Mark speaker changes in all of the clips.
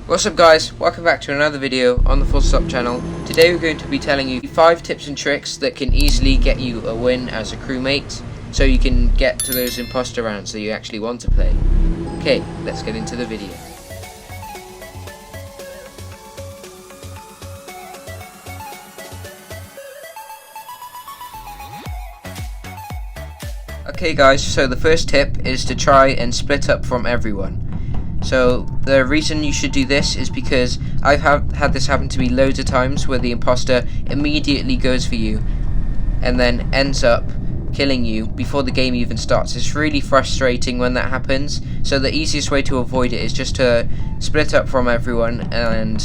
Speaker 1: What's up guys, welcome back to another video on the Full Stop channel. Today we're going to be telling you 5 tips and tricks that can easily get you a win as a crewmate, so you can get to those imposter rounds that you actually want to play. Okay, let's get into the video. Okay guys, so the first tip is to try and split up from everyone. So the reason you should do this is because I've had this happen to me loads of times, where the imposter immediately goes for you and then ends up killing you before the game even starts. It's really frustrating when that happens, so the easiest way to avoid it is just to split up from everyone and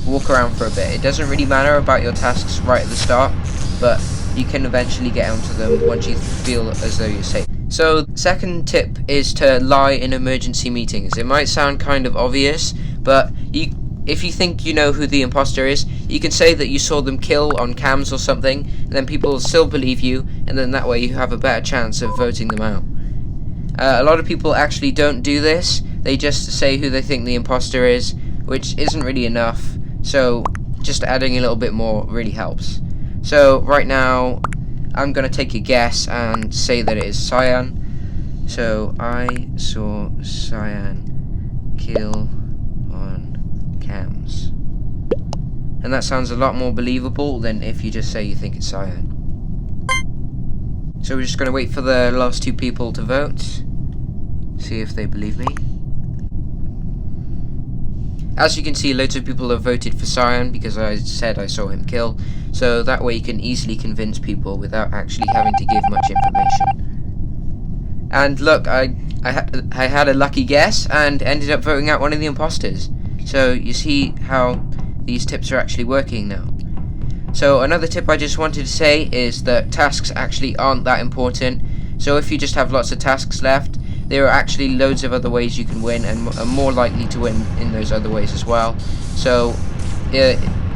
Speaker 1: walk around for a bit. It doesn't really matter about your tasks right at the start, but you can eventually get onto them once you feel as though you're safe. So, second tip is to lie in emergency meetings. It might sound kind of obvious, but if you think you know who the imposter is, you can say that you saw them kill on cams or something, and then people will still believe you, and then that way you have a better chance of voting them out. A lot of people actually don't do this. They just say who they think the imposter is, which isn't really enough, so just adding a little bit more really helps. So right now I'm gonna take a guess and say that it is Cyan. So I saw Cyan kill on cams, and that sounds a lot more believable than if you just say you think it's Cyan. So we're just gonna wait for the last 2 people to vote, see if they believe me. As you can see, loads of people have voted for Cyan because I said I saw him kill, so that way you can easily convince people without actually having to give much information. And look, I had a lucky guess and ended up voting out one of the imposters. So you see how these tips are actually working now. So another tip I just wanted to say is that tasks actually aren't that important. So if you just have lots of tasks left, there are actually loads of other ways you can win, and are more likely to win in those other ways as well. So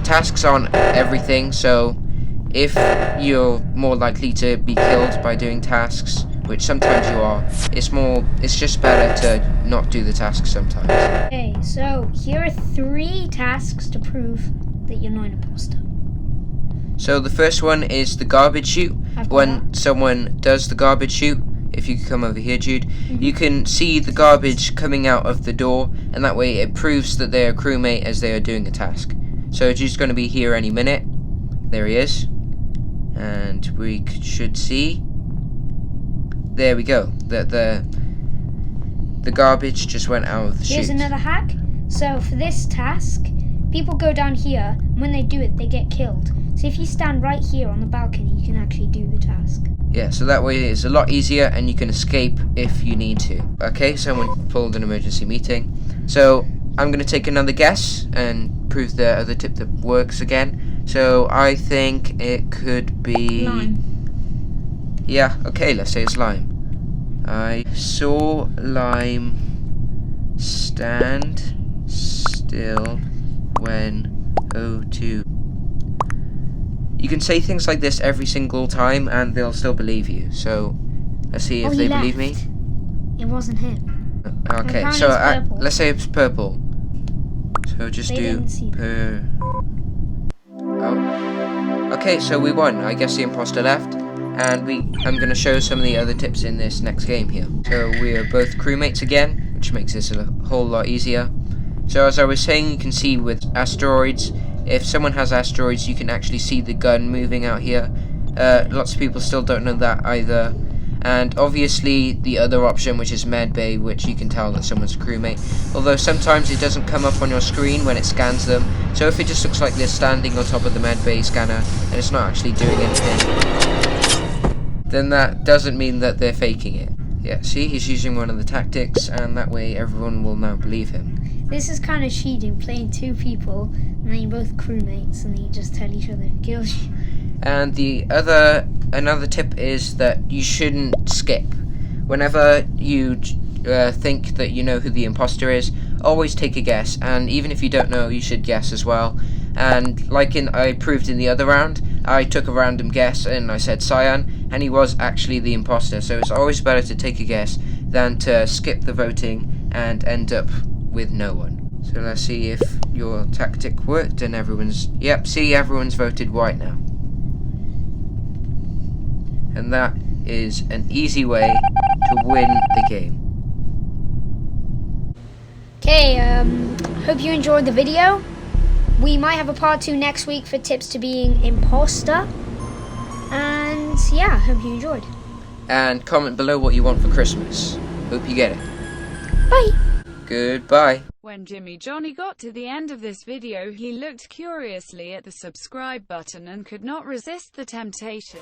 Speaker 1: tasks aren't everything, so if you're more likely to be killed by doing tasks, which sometimes you are, it's just better to not do the tasks sometimes.
Speaker 2: Okay, so here are 3 tasks to prove that you're not an imposter.
Speaker 1: So the first one is the garbage chute. When someone does the garbage chute, if you could come over here, Jude, you can see the garbage coming out of the door, and that way it proves that they are crewmate as they are doing a task. So Jude's going to be here any minute. There he is. And we should see. There we go. The garbage just went out of the chute.
Speaker 2: Here's another hack. So for this task, people go down here, and when they do it, they get killed. So if you stand right here on the balcony, you can actually do the task.
Speaker 1: Yeah, so that way it's a lot easier and you can escape if you need to. Okay, someone pulled an emergency meeting. So I'm going to take another guess and prove the other tip that works again. So I think it could be...
Speaker 2: Lime.
Speaker 1: Yeah, okay, let's say it's Lime. I saw Lime stand still when O2. You can say things like this every single time and they'll still believe you. So let's see if they believe me.
Speaker 2: It wasn't him.
Speaker 1: Okay, so let's say it's purple. So just do per. Oh. Okay, so we won. I guess the imposter left, and I'm gonna show some of the other tips in this next game here. So we are both crewmates again, which makes this a whole lot easier. So as I was saying, you can see with asteroids, if someone has asteroids, you can actually see the gun moving out here. Lots of people still don't know that either. And obviously the other option, which is medbay, which you can tell that someone's a crewmate. Although sometimes it doesn't come up on your screen when it scans them. So if it just looks like they're standing on top of the medbay scanner and it's not actually doing anything, then that doesn't mean that they're faking it. Yeah, see, he's using one of the tactics, and that way everyone will now believe him.
Speaker 2: This is kind of cheating, playing 2 people, and then you're both crewmates, and then you just tell each other who kills you.
Speaker 1: And another tip is that you shouldn't skip. Whenever you think that you know who the imposter is, always take a guess, and even if you don't know, you should guess as well. And like I proved in the other round, I took a random guess and I said Cyan, and he was actually the imposter. So it's always better to take a guess than to skip the voting and end up with no one. So let's see if your tactic worked and everyone's... Yep, see, everyone's voted white now. And that is an easy way to win the game.
Speaker 2: Okay, hope you enjoyed the video. We might have a part 2 next week for tips to being imposter. And yeah, hope you enjoyed.
Speaker 1: And comment below what you want for Christmas. Hope you get it.
Speaker 2: Bye.
Speaker 1: Goodbye.
Speaker 3: When Jimmy Johnny got to the end of this video, he looked curiously at the subscribe button and could not resist the temptation.